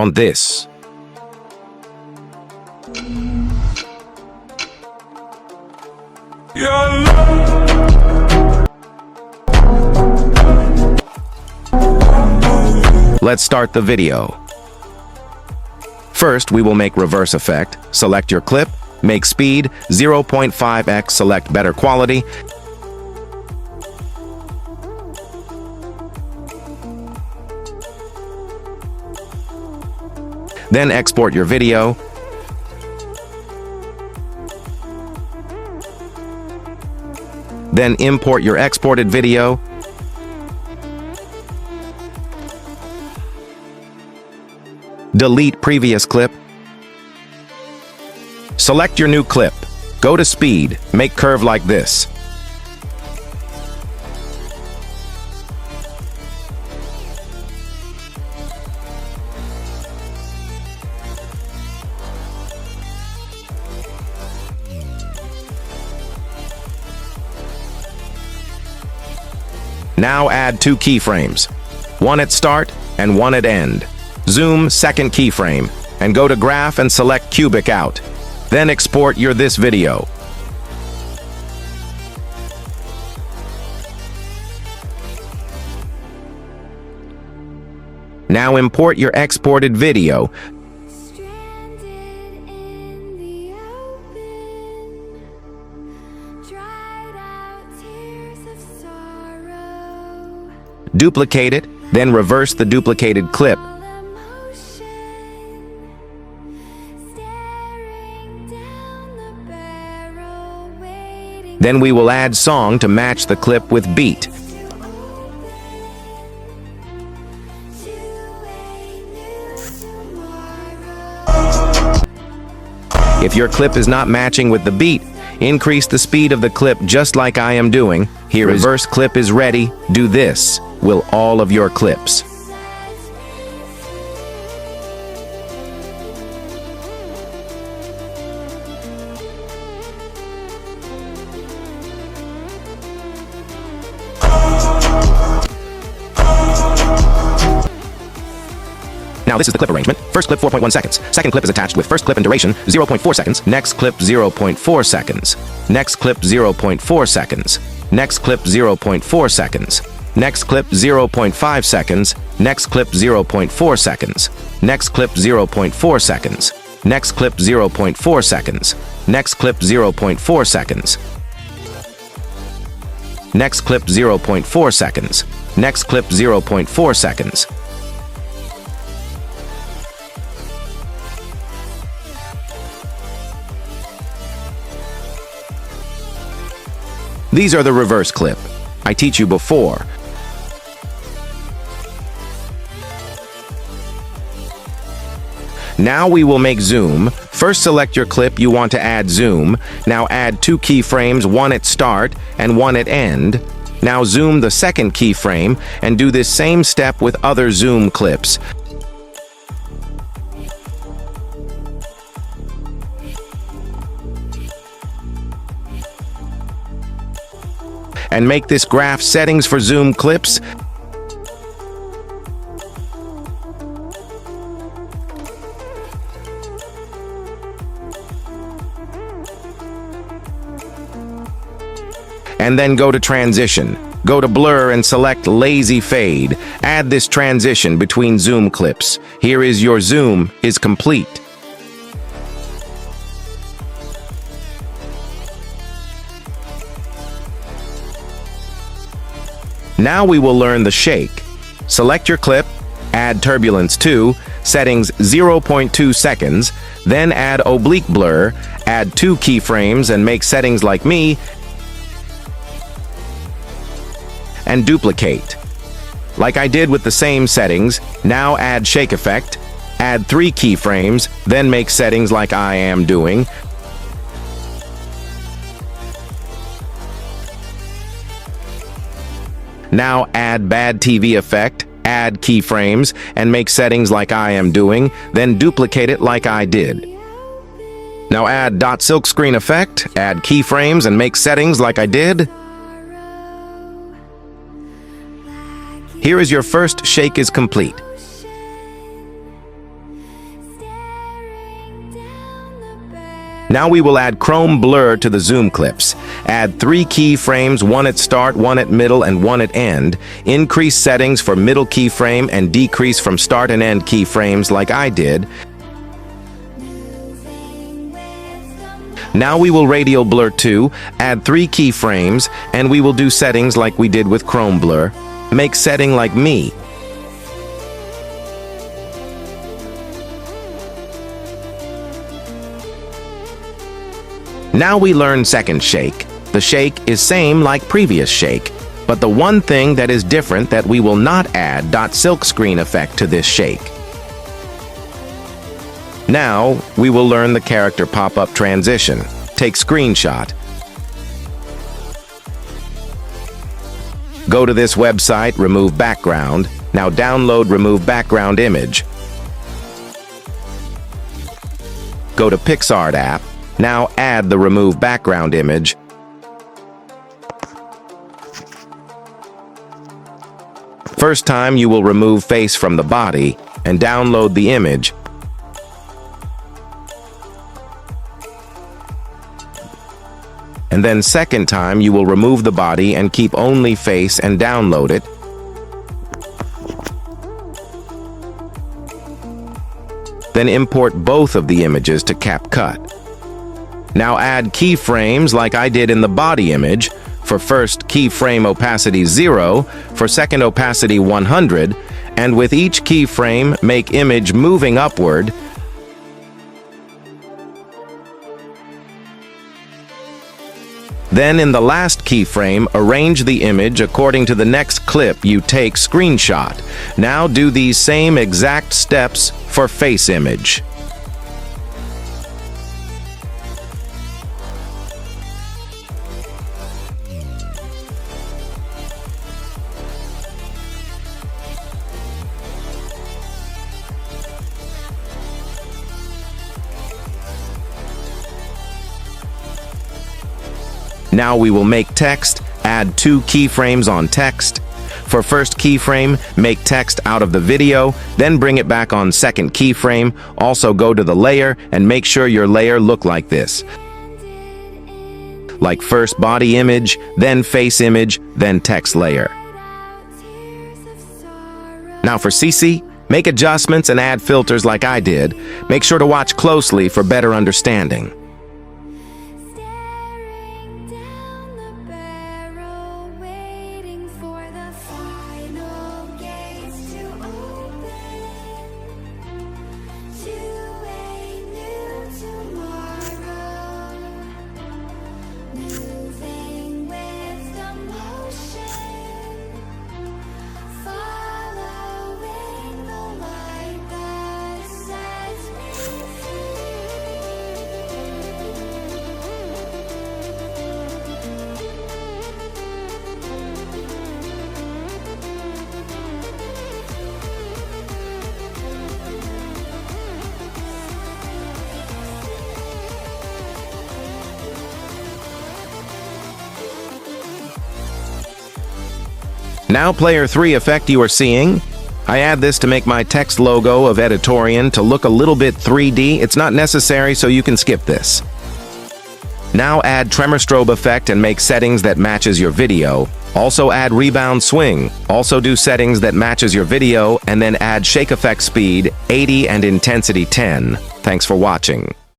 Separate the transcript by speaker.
Speaker 1: on this. Let's start the video. First, we will make reverse effect. Select your clip, make speed 0.5x, select better quality. Then export your video. Then import your exported video. Delete previous clip. Select your new clip. Go to speed, make curve like this. Now add 2 keyframes, one at start and one at end. Zoom second keyframe and go to graph and select cubic out. Then export your this video. Now import your exported video. Duplicate it, then reverse the duplicated clip. Then we will add song to match the clip with beat. If your clip is not matching with the beat, increase the speed of the clip just like I am doing. Here reverse clip is ready. Do this with all of your clips. Now this is the clip arrangement. First clip 4.1 seconds. Second clip is attached with first clip and duration 0.4 seconds. Next clip 0.4 seconds. Next clip 0.4 seconds. Next clip 0.4 seconds. Next clip 0.5 seconds. Next clip 0.4 seconds. Next clip 0.4 seconds. Next clip 0.4 seconds. Next clip 0.4 seconds. Next clip 0.4 seconds. Next clip 0.4 seconds. These are the reverse clip. I teach you before. Now we will make zoom. First select your clip you want to add zoom. Now add 2 keyframes, one at start and one at end. Now zoom the second keyframe and do this same step with other zoom clips. And make this graph settings for zoom clips. And then go to transition. Go to blur and select lazy fade. Add this transition between zoom clips. Here is your zoom is complete. Now we will learn the shake. Select your clip, add turbulence 2, settings 0.2 seconds, then add oblique blur, add 2 keyframes and make settings like me, and duplicate. Like I did with the same settings, now add shake effect, add 3 keyframes, then make settings like I am doing. Now add bad TV effect, add keyframes, and make settings like I am doing, then duplicate it like I did. Now add dot silk screen effect, add keyframes, and make settings like I did. Here is your first shake is complete. Now we will add chrome blur to the zoom clips. Add 3 keyframes, one at start, one at middle, and one at end. Increase settings for middle keyframe and decrease from start and end keyframes like I did. Now we will radial blur 2, add 3 keyframes, and we will do settings like we did with chrome blur. Make setting like me. Now we learn second shake. The shake is same like previous shake, but the one thing that is different that we will not add .silk screen effect to this shake. Now we will learn the character pop-up transition. Take screenshot. Go to this website, remove background. Now download remove background image. Go to PixArt app. Now add the remove background image. First time you will remove face from the body and download the image. And then second time you will remove the body and keep only face and download it. Then import both of the images to CapCut. Now add keyframes like I did in the body image. For first keyframe opacity 0, for second opacity 100, and with each keyframe make image moving upward. Then in the last keyframe, arrange the image according to the next clip you take screenshot. Now do these same exact steps for face image. Now we will make text, add 2 keyframes on text. For first keyframe, make text out of the video, then bring it back on second keyframe. Also go to the layer and make sure your layer look like this. Like first body image, then face image, then text layer. Now for CC, make adjustments and add filters like I did. Make sure to watch closely for better understanding. Now player 3 effect you are seeing. I add this to make my text logo of Editorian to look a little bit 3D. It's not necessary, so you can skip this. Now add tremor strobe effect and make settings that matches your video. Also add rebound swing. Also do settings that matches your video and then add shake effect speed 80 and intensity 10. Thanks for watching.